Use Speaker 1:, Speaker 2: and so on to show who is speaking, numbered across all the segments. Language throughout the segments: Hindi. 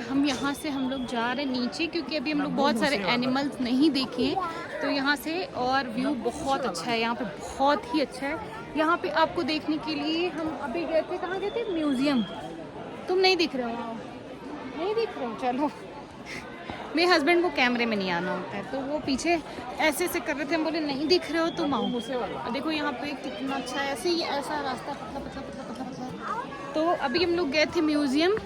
Speaker 1: हम यहाँ से हम लोग जा रहे हैं नीचे, क्योंकि अभी हम लोग बहुत सारे एनिमल्स नहीं देखे हैं। तो यहाँ से और व्यू बहुत अच्छा है, यहाँ पे बहुत ही अच्छा है। यहाँ पे आपको देखने के लिए हम अभी गए थे, कहाँ गए थे? म्यूज़ियम। तुम नहीं दिख रहे हो? नहीं दिख रहे हो? चलो। मेरे हस्बैंड को कैमरे में नहीं आना होता है, तो वो पीछे ऐसे ऐसे कर रहे थे, हम बोले नहीं दिख रहे हो तुम आओ। देखो यहाँ पे कितना अच्छा है, ऐसे ही ऐसा रास्ता पतला पतला पतला पतला पतला। तो अभी हम लोग गए थे म्यूज़ियम।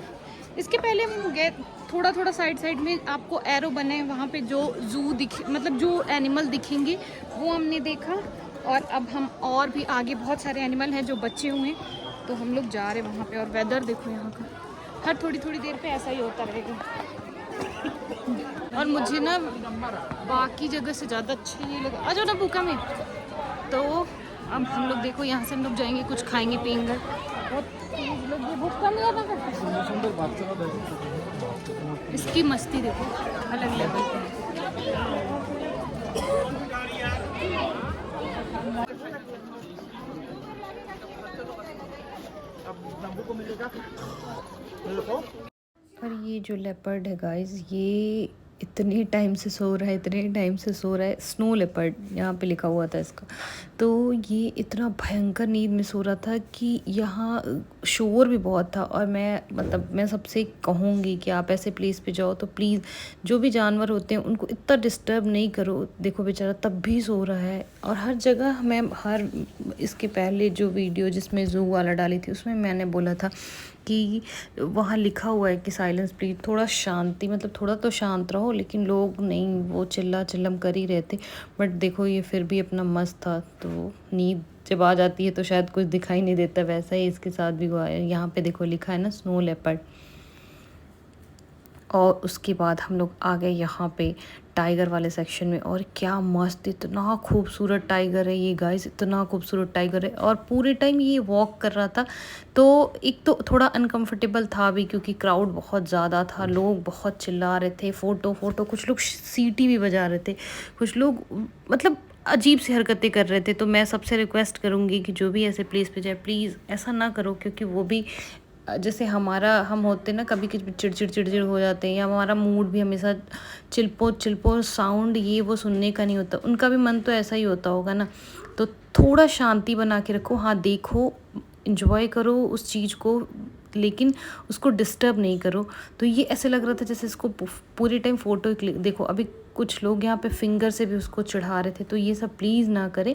Speaker 1: इसके पहले हम गए थोड़ा थोड़ा साइड में, आपको एरो बने वहाँ पे जो जू दिख, मतलब जो एनिमल दिखेंगे वो हमने देखा। और अब हम और भी आगे बहुत सारे एनिमल हैं जो बचे हुए हैं, तो हम लोग जा रहे हैं वहाँ पे। और वेदर देखो यहाँ का, हर थोड़ी थोड़ी देर पे ऐसा ही होता रहेगा। और मुझे ना बाकी जगह से ज़्यादा अच्छा ये लगा। आ जाओ ना भूखा में। तो अब हम लोग देखो यहाँ से हम लोग जाएंगे, कुछ खाएंगे पियेंगे। बहुत लोग ये भूख कम ज़्यादा करते। इसकी मस्ती देखो अलग लेवल पे।
Speaker 2: और ये जो लेपर्ड है गाइस, ये इतने टाइम से सो रहा है, इतने टाइम से सो रहा है। स्नो लेपर्ड यहाँ पे लिखा हुआ था इसका। तो ये इतना भयंकर नींद में सो रहा था कि यहाँ शोर भी बहुत था। और मैं सबसे कहूँगी कि आप ऐसे प्लेस पे जाओ तो प्लीज़ जो भी जानवर होते हैं उनको इतना डिस्टर्ब नहीं करो। देखो बेचारा तब भी सो रहा है। और हर जगह मैं इसके पहले जो वीडियो जिसमें जू वाला डाली थी उसमें मैंने बोला था कि वहाँ लिखा हुआ है कि साइलेंस प्लीज, थोड़ा शांति, मतलब थोड़ा तो शांत रहो। लेकिन लोग नहीं, वो चिल्लम कर ही रहते। बट देखो ये फिर भी अपना मस्त था। तो नींद जब आ जाती है तो शायद कुछ दिखाई नहीं देता, वैसा ही इसके साथ भी हुआ है। यहाँ पे देखो लिखा है ना स्नो लेपर्ड। और उसके बाद हम लोग आ गए यहाँ पे टाइगर वाले सेक्शन में। और क्या मस्त, इतना खूबसूरत टाइगर है ये गाइस, इतना खूबसूरत टाइगर है। और पूरे टाइम ये वॉक कर रहा था। तो एक तो थोड़ा अनकंफर्टेबल था भी, क्योंकि क्राउड बहुत ज़्यादा था, लोग बहुत चिल्ला रहे थे, फ़ोटो कुछ लोग सीटी भी बजा रहे थे, कुछ लोग मतलब अजीब सी हरकतें कर रहे थे। तो मैं सबसे रिक्वेस्ट करूँगी कि जो भी ऐसे प्लेस पे जाए प्लीज़ ऐसा ना करो, क्योंकि वो भी जैसे हम होते ना कभी किसी चिड़चिड़ हो जाते हैं, या हमारा मूड भी हमेशा चिल्पो साउंड ये वो सुनने का नहीं होता। उनका भी मन तो ऐसा ही होता होगा ना। तो थोड़ा शांति बना के रखो। हाँ देखो, इंजॉय करो उस चीज़ को, लेकिन उसको डिस्टर्ब नहीं करो। तो ये ऐसे लग रहा था जैसे इसको पूरे टाइम फ़ोटो क्लिक, देखो अभी कुछ लोग यहाँ पे फिंगर से भी उसको चढ़ा रहे थे। तो ये सब प्लीज़ ना करें।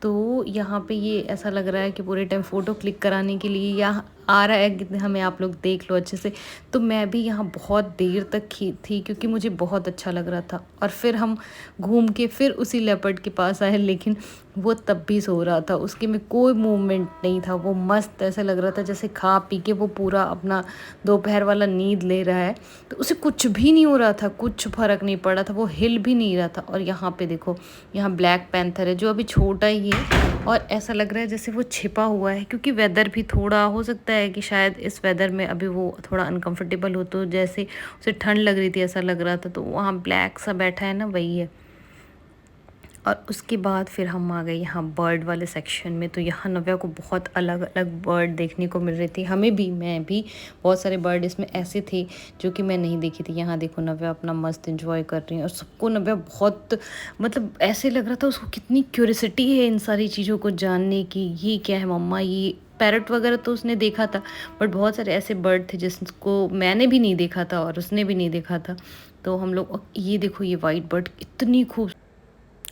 Speaker 2: तो यहाँ पे ये ऐसा लग रहा है कि पूरे टाइम फ़ोटो क्लिक कराने के लिए यहाँ आ रहा है कि हमें आप लोग देख लो अच्छे से। तो मैं भी यहाँ बहुत देर तक थी, क्योंकि मुझे बहुत अच्छा लग रहा था। और फिर हम घूम के फिर उसी लेपर्ड के पास आए, लेकिन वो तब भी सो रहा था, उसके में कोई मूवमेंट नहीं था। वो मस्त ऐसा लग रहा था जैसे खा पी के वो पूरा अपना दोपहर वाला नींद ले रहा है। तो उसे कुछ भी नहीं हो रहा था, कुछ फ़र्क नहीं पड़ा था, वो हिल भी नहीं रहा था। और यहाँ पे देखो, यहाँ ब्लैक पैंथर है जो अभी छोटा ही है। और ऐसा लग रहा है जैसे वो छिपा हुआ है, क्योंकि वेदर भी थोड़ा हो सकता है कि शायद इस वेदर में अभी वो थोड़ा अनकंफर्टेबल हो, तो जैसे उसे ठंड लग रही थी ऐसा लग रहा था। तो वहाँ ब्लैक सा बैठा है ना, वही है। और उसके बाद फिर हम आ गए यहाँ बर्ड वाले सेक्शन में। तो यहाँ नव्या को बहुत अलग अलग बर्ड देखने को मिल रही थी, हमें भी, मैं भी। बहुत सारे बर्ड इसमें ऐसे थे जो कि मैं नहीं देखी थी। यहाँ देखो नव्या अपना मस्त एंजॉय कर रही है। और सबको नव्या बहुत, मतलब ऐसे लग रहा था उसको कितनी क्यूरियोसिटी है इन सारी चीज़ों को जानने की। ये क्या है मम्मा, ये पैरट वगैरह तो उसने देखा था, बट बहुत सारे ऐसे बर्ड थे जिसको मैंने भी नहीं देखा था और उसने भी नहीं देखा था। तो हम लोग, ये देखो ये वाइट बर्ड इतनी खूब।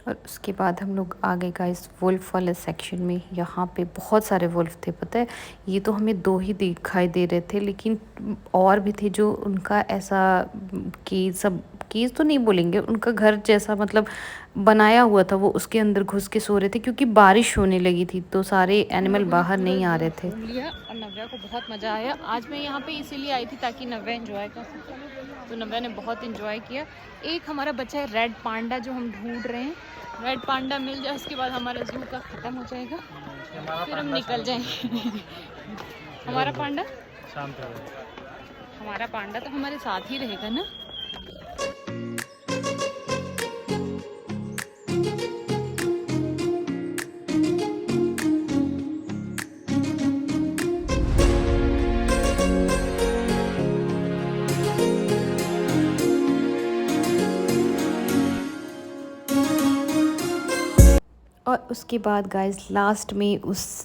Speaker 2: और उसके बाद हम लोग आ गए गाइस वुल्फ वाले सेक्शन में। यहाँ पे बहुत सारे वुल्फ थे, पता है। ये तो हमें 2 ही दिखाई दे रहे थे, लेकिन और भी थे जो उनका ऐसा केज तो नहीं बोलेंगे, उनका घर जैसा मतलब बनाया हुआ था, वो उसके अंदर घुस के सो रहे थे, क्योंकि बारिश होने लगी थी तो सारे एनिमल बाहर नहीं आ रहे थे।
Speaker 1: और नव्या को बहुत मज़ा आया। आज मैं यहाँ पे इसीलिए आई थी ताकि नव्या एंजॉय कर सके। तो नव्या ने बहुत एंजॉय किया। एक हमारा बच्चा है रेड पांडा जो हम ढूंढ रहे हैं। रेड पांडा मिल जाए उसके बाद हमारा जू का ख़त्म हो जाएगा, फिर हम निकल जाएंगे। हमारा पांडा शांत रहेगा। हमारा पांडा तो हमारे साथ ही रहेगा ना।
Speaker 2: उसके बाद गाइस लास्ट में उस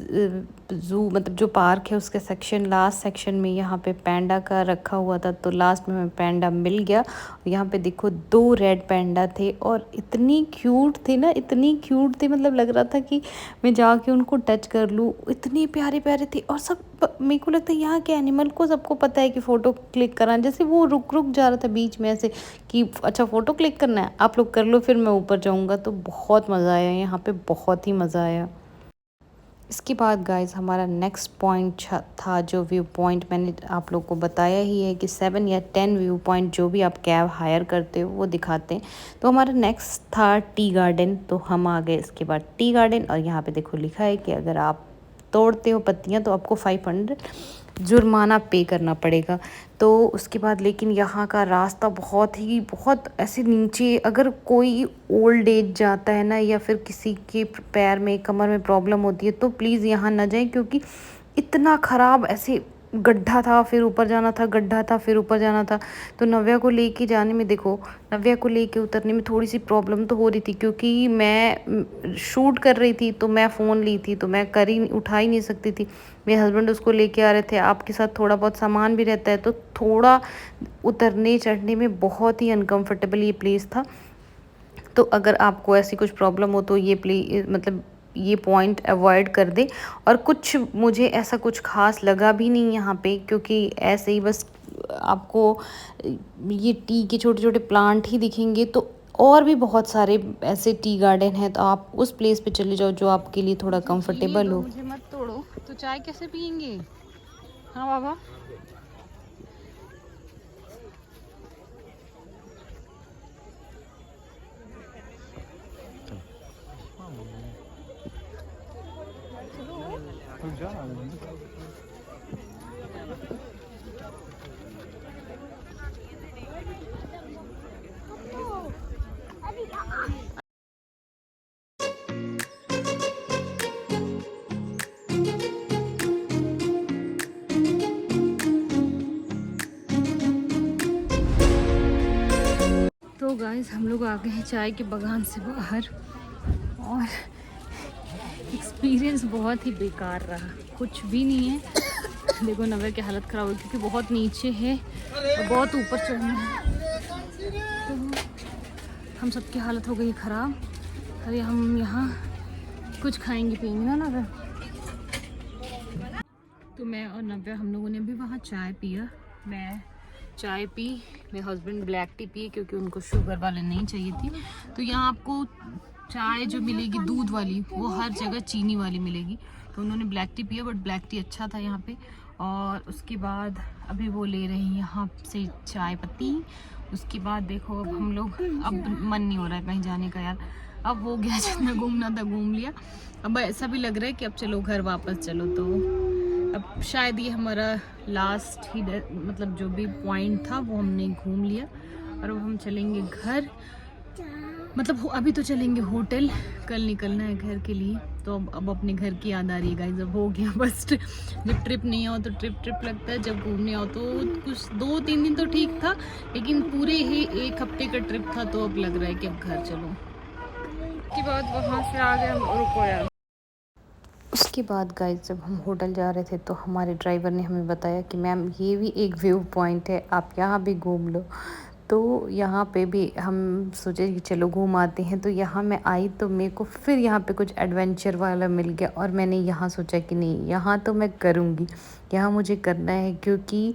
Speaker 2: ज़ू मतलब जो पार्क है उसका सेक्शन लास्ट सेक्शन में यहाँ पे पैंडा का रखा हुआ था, तो लास्ट में हमें पैंडा मिल गया। यहाँ पे देखो 2 रेड पैंडा थे और इतनी क्यूट थे ना, इतनी क्यूट थे, मतलब लग रहा था कि मैं जाके उनको टच कर लूँ, इतने प्यारे प्यारे थे। और सब मेरे को लगता है यहाँ के एनिमल को सबको पता है कि फ़ोटो क्लिक कराना, जैसे वो रुक जा रहा था बीच में ऐसे कि अच्छा फ़ोटो क्लिक करना है, आप लोग कर लो फिर मैं ऊपर जाऊँगा। तो बहुत मज़ा आया यहाँ पे, बहुत ही मज़ा आया। इसके बाद गाइस हमारा नेक्स्ट पॉइंट था जो व्यू पॉइंट मैंने आप लोग को बताया ही है कि 7 या 10 व्यू पॉइंट जो भी आप कैब हायर करते हो वो दिखाते हैं। तो हमारा नेक्स्ट था टी गार्डन, तो हम आ गए इसके बाद टी गार्डन। और यहाँ पे देखो लिखा है कि अगर आप तोड़ते हो पत्तियाँ तो आपको 500 जुर्माना पे करना पड़ेगा। तो उसके बाद लेकिन यहाँ का रास्ता बहुत ऐसे नीचे, अगर कोई ओल्ड एज जाता है ना या फिर किसी के पैर में कमर में प्रॉब्लम होती है तो प्लीज़ यहाँ ना जाएं, क्योंकि इतना ख़राब ऐसे गड्ढा था, फिर ऊपर जाना था, गड्ढा था, फिर ऊपर जाना था। तो नव्या को लेके जाने में देखो, नव्या को लेके उतरने में थोड़ी सी प्रॉब्लम तो हो रही थी, क्योंकि मैं शूट कर रही थी तो मैं फ़ोन ली थी तो मैं उठा ही नहीं सकती थी। मेरे हस्बैंड उसको लेके आ रहे थे, आपके साथ थोड़ा बहुत सामान भी रहता है तो थोड़ा उतरने चढ़ने में बहुत ही अनकंफर्टेबल ये प्लेस था। तो अगर आपको ऐसी कुछ प्रॉब्लम हो तो ये पॉइंट अवॉइड कर दे। और कुछ मुझे ऐसा कुछ खास लगा भी नहीं यहाँ पे, क्योंकि ऐसे ही बस आपको ये टी के छोटे छोटे प्लांट ही दिखेंगे। तो और भी बहुत सारे ऐसे टी गार्डन हैं, तो आप उस प्लेस पे चले जाओ जो आपके लिए थोड़ा कंफर्टेबल हो।
Speaker 1: मुझे मत तोड़ो, तो चाय कैसे पियेंगे? हाँ बाबा, तो गाइस हम लोग आ गए हैं चाय के बागान से बाहर, और एक्सपीरियंस बहुत ही बेकार रहा, कुछ भी नहीं है। देखो नव्या की हालत ख़राब हुई क्योंकि बहुत नीचे है और बहुत ऊपर चढ़ना है, तो हम सबकी हालत हो गई ख़राब। अरे हम यहाँ कुछ खाएंगे पियेंगे ना नव्या। तो मैं और नव्या हम लोगों ने भी वहाँ चाय पिया, मैं चाय पी, मेरे हस्बैंड ब्लैक टी पिए क्योंकि उनको शुगर वाले नहीं चाहिए थी। तो यहाँ आपको चाय जो मिलेगी दूध वाली वो हर जगह चीनी वाली मिलेगी, तो उन्होंने ब्लैक टी पिया, बट ब्लैक टी अच्छा था यहाँ पे। और उसके बाद अभी वो ले रहे हैं यहाँ से चाय पत्ती। उसके बाद देखो अब हम लोग, अब मन नहीं हो रहा है कहीं जाने का यार, अब हो गया जितना घूमना था घूम लिया। अब ऐसा भी लग रहा है कि अब चलो घर वापस चलो। तो अब शायद ये हमारा लास्ट ही मतलब जो भी पॉइंट था वो हमने घूम लिया, और अब हम चलेंगे घर। मतलब अभी तो चलेंगे होटल, कल निकलना है घर के लिए। तो अब अपने घर की याद आ रही है गाइस, अब हो गया बस। जब ट्रिप नहीं आओ तो ट्रिप लगता है, जब घूमने आओ तो कुछ 2-3 दिन तो ठीक था, लेकिन पूरे ही 1 हफ्ते का ट्रिप था, तो अब लग रहा है कि अब घर चलो। उसके बाद वहाँ से आ गए, रुको यार।
Speaker 2: उसके बाद गाइस जब हम होटल जा रहे थे तो हमारे ड्राइवर ने हमें बताया कि मैम ये भी एक व्यू पॉइंट है, आप यहाँ भी घूम लो। तो यहाँ पे भी हम सोचे कि चलो घूम आते हैं। तो यहाँ मैं आई तो मेरे को फिर यहाँ पे कुछ एडवेंचर वाला मिल गया, और मैंने यहाँ सोचा कि नहीं यहाँ तो मैं करूँगी, यहाँ मुझे करना है। क्योंकि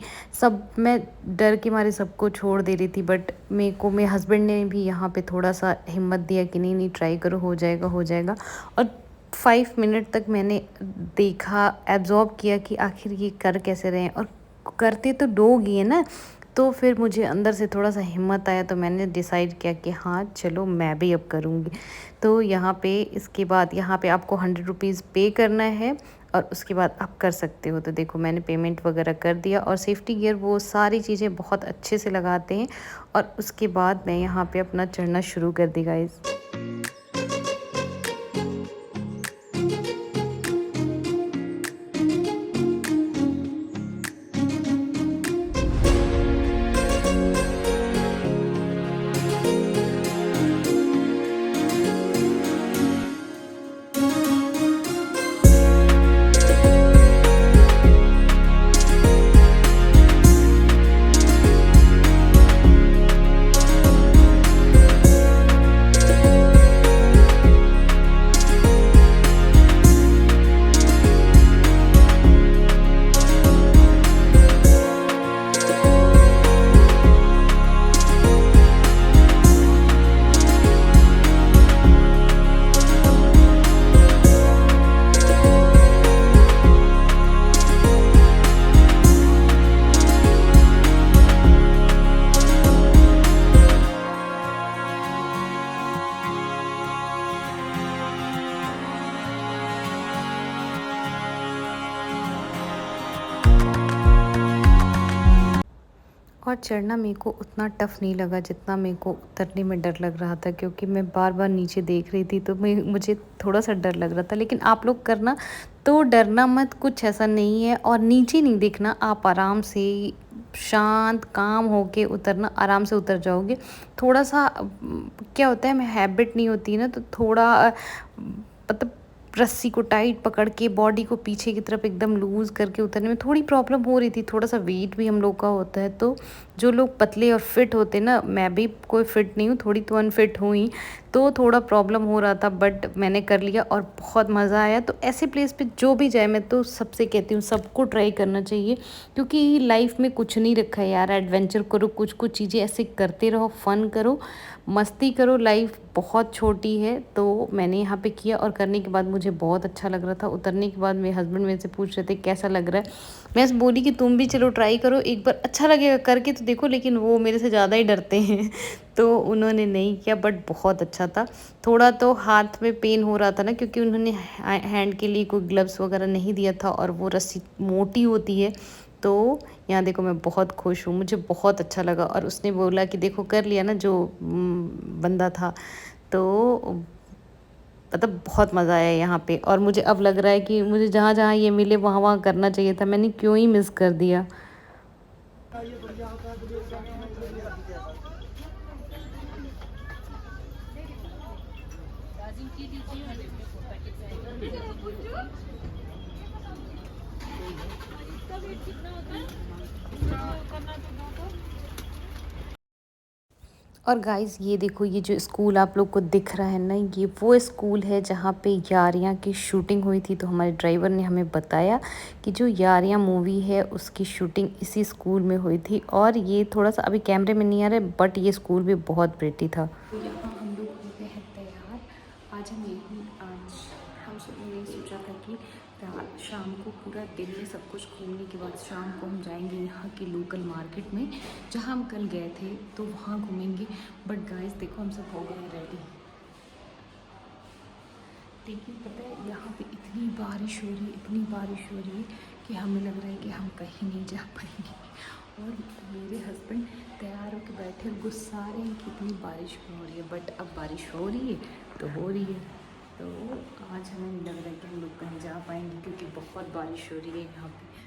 Speaker 2: मैं डर के मारे सबको छोड़ दे रही थी, बट मेरे हस्बैंड ने भी यहाँ पे थोड़ा सा हिम्मत दिया कि नहीं ट्राई करो, हो जाएगा। और 5 मिनट तक मैंने देखा, एब्जॉर्ब किया कि आखिर ये कर कैसे रहे हैं, और करते तो डोग ही है ना। तो फिर मुझे अंदर से थोड़ा सा हिम्मत आया, तो मैंने डिसाइड किया कि हाँ चलो मैं भी अब करूँगी। तो यहाँ पे इसके बाद यहाँ पे आपको 100 रुपीज़ पे करना है, और उसके बाद आप कर सकते हो। तो देखो मैंने पेमेंट वगैरह कर दिया, और सेफ्टी गियर वो सारी चीज़ें बहुत अच्छे से लगाते हैं। और उसके बाद मैं यहाँ पे अपना चढ़ना शुरू कर दी गाइस। और चढ़ना मेरे को उतना टफ़ नहीं लगा जितना मेरे को उतरने में डर लग रहा था, क्योंकि मैं बार बार नीचे देख रही थी तो मुझे थोड़ा सा डर लग रहा था। लेकिन आप लोग करना तो डरना मत, कुछ ऐसा नहीं है। और नीचे नहीं देखना, आप आराम से शांत काम होके उतरना, आराम से उतर जाओगे। थोड़ा सा क्या होता है, मैं हैबिट नहीं होती ना, तो थोड़ा मतलब रस्सी को टाइट पकड़ के बॉडी को पीछे की तरफ एकदम लूज़ करके उतरने में थोड़ी प्रॉब्लम हो रही थी। थोड़ा सा वेट भी हम लोग का होता है, तो जो लोग पतले और फिट होते ना, मैं भी कोई फिट नहीं हूँ, थोड़ी तो अनफिट हुई, तो थोड़ा प्रॉब्लम हो रहा था, बट मैंने कर लिया और बहुत मज़ा आया। तो ऐसे प्लेस पे जो भी जाए, मैं तो सबसे कहती हूँ सबको ट्राई करना चाहिए, क्योंकि लाइफ में कुछ नहीं रखा है यार। एडवेंचर करो, कुछ कुछ चीज़ें ऐसे करते रहो, फ़न करो, मस्ती करो, लाइफ बहुत छोटी है। तो मैंने यहाँ पे किया और करने के बाद मुझे बहुत अच्छा लग रहा था। उतरने के बाद मेरे हस्बैंड मेरे से पूछ रहे थे कैसा लग रहा है। मैं बोली कि तुम भी चलो ट्राई करो एक बार, अच्छा लगेगा करके तो देखो। लेकिन वो मेरे से ज़्यादा ही डरते हैं तो उन्होंने नहीं किया, बट बहुत अच्छा था। थोड़ा तो हाथ में पेन हो रहा था ना, क्योंकि उन्होंने हैंड के लिए कोई ग्लव्स वगैरह नहीं दिया था और वो रस्सी मोटी होती है। तो यहाँ देखो मैं बहुत खुश हूँ, मुझे बहुत अच्छा लगा। और उसने बोला कि देखो कर लिया ना जो बंदा था, तो मतलब बहुत मज़ा आया यहाँ पे। और मुझे अब लग रहा है कि मुझे जहाँ जहाँ ये मिले वहाँ वहाँ करना चाहिए था, मैंने क्यों ही मिस कर दिया। और गाइस ये देखो, ये जो स्कूल आप लोग को दिख रहा है ना, ये वो स्कूल है जहाँ पे यारियाँ की शूटिंग हुई थी। तो हमारे ड्राइवर ने हमें बताया कि जो यारियाँ मूवी है उसकी शूटिंग इसी स्कूल में हुई थी। और ये थोड़ा सा अभी कैमरे में नहीं आ रहा है, बट ये स्कूल भी बहुत प्रिटी था। तो यहाँ हम लोग हो गए हैं तैयार। आज हम सब ने सोचा था कि शाम को पूरा दिन में सब कुछ घूमने के बाद शाम को हम जाएंगे यहाँ की लोकल मार्केट में, जहाँ हम कल गए थे, तो वहाँ घूमेंगे। बट गाइस देखो हम सब हो गए हैं रेडी। लेकिन पता है यहाँ पे इतनी बारिश हो रही है, इतनी बारिश हो रही है कि हमें लग रहा है कि हम कहीं नहीं जा पाएंगे। और मेरे हस्बैंड तैयार होकर बैठे गुस्सा रहे हैं कि इतनी बारिश हो रही है। बट अब बारिश हो रही है तो हो रही है, तो आज हमें नहीं लग रहा है कि हम लोग कहीं जा पाएंगे, क्योंकि बहुत बारिश हो रही है यहाँ पे।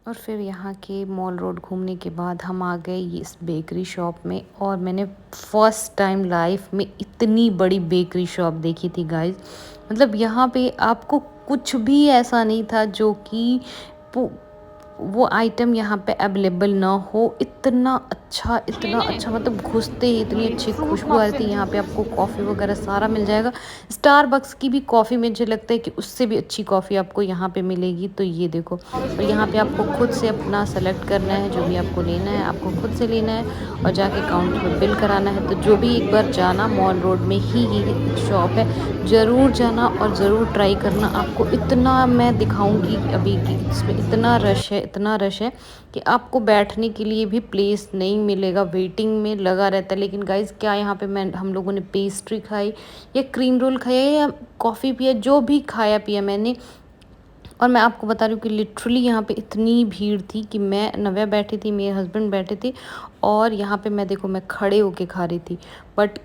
Speaker 2: और फिर यहाँ के मॉल रोड घूमने के बाद हम आ गए इस बेकरी शॉप में। और मैंने फ़र्स्ट टाइम लाइफ में इतनी बड़ी बेकरी शॉप देखी थी गाइस। मतलब यहाँ पे आपको कुछ भी ऐसा नहीं था जो कि वो आइटम यहाँ पे अवेलेबल ना हो। इतना अच्छा, मतलब घुसते ही इतनी अच्छी खुशबू आ रही थी। यहाँ पे आपको कॉफ़ी वगैरह सारा मिल जाएगा। स्टारबक्स की भी कॉफ़ी मुझे लगता है कि उससे भी अच्छी कॉफ़ी आपको यहाँ पे मिलेगी। तो ये देखो, और यहाँ पे आपको खुद से अपना सेलेक्ट करना है, जो भी आपको लेना है आपको खुद से लेना है और जाके काउंटर में बिल कराना है। तो जो भी एक बार जाना, मॉल रोड में ही ये शॉप है, ज़रूर जाना और ज़रूर ट्राई करना। आपको इतना मैं दिखाऊंगी अभी कि इसमें इतना रश है कि आपको बैठने के लिए भी प्लेस नहीं मिलेगा, वेटिंग में लगा रहता है। लेकिन गाइस क्या यहाँ पे हम लोगों ने पेस्ट्री खाई या क्रीम रोल खाया या कॉफ़ी पिया, जो भी खाया पिया मैंने। और मैं आपको बता रही हूँ कि लिटरली यहाँ पे इतनी भीड़ थी कि मैं नव्या बैठी थी, मेरे हस्बैंड बैठे थे, और यहाँ पे मैं देखो मैं खड़े होके खा रही थी। बट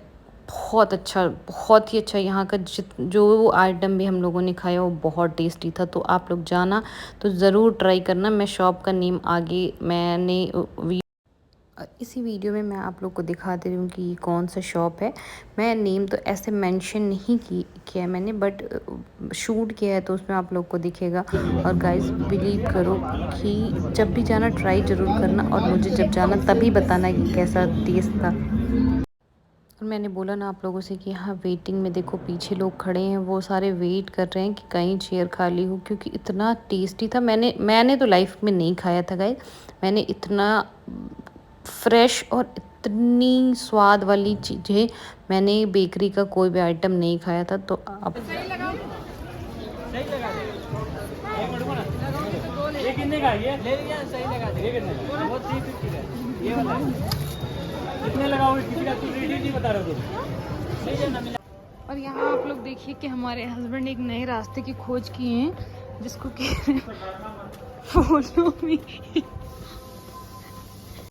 Speaker 2: बहुत अच्छा, बहुत ही अच्छा यहाँ का जो आइटम भी हम लोगों ने खाया वो बहुत टेस्टी था। तो आप लोग जाना तो ज़रूर ट्राई करना। मैं शॉप का नेम आगे मैंने इसी वीडियो में मैं आप लोग को दिखा दे रही हूँ कि ये कौन सा शॉप है। मैं नेम तो ऐसे मेंशन नहीं किया है मैंने, बट शूट किया है तो उसमें आप लोग को दिखेगा। और गाइस बिलीव करो कि जब भी जाना ट्राई ज़रूर करना, और मुझे जब जाना तभी बताना कि कैसा टेस्ट था। और मैंने बोला ना आप लोगों से कि हाँ वेटिंग में देखो पीछे लोग खड़े हैं, वो सारे वेट कर रहे हैं कि कहीं चेयर खाली हो, क्योंकि इतना टेस्टी था। मैंने तो लाइफ में नहीं खाया था गाइस, मैंने इतना फ्रेश और इतनी स्वाद वाली चीज़ें मैंने बेकरी का कोई भी आइटम नहीं खाया था। तो आप
Speaker 3: ये कितने का है? ये ले लिया, सही लगा दे। ये कितने का? वो 350 का है। ये वाला कितने लगाओगे? किसी का तू रेट नहीं बता रहा हो तुम। नहीं है ना मिला।
Speaker 1: और यहाँ आप लोग देखिए कि हमारे हस्बैंड एक नए रास्ते की खोज किए हैं जिसको कि फॉलो मी।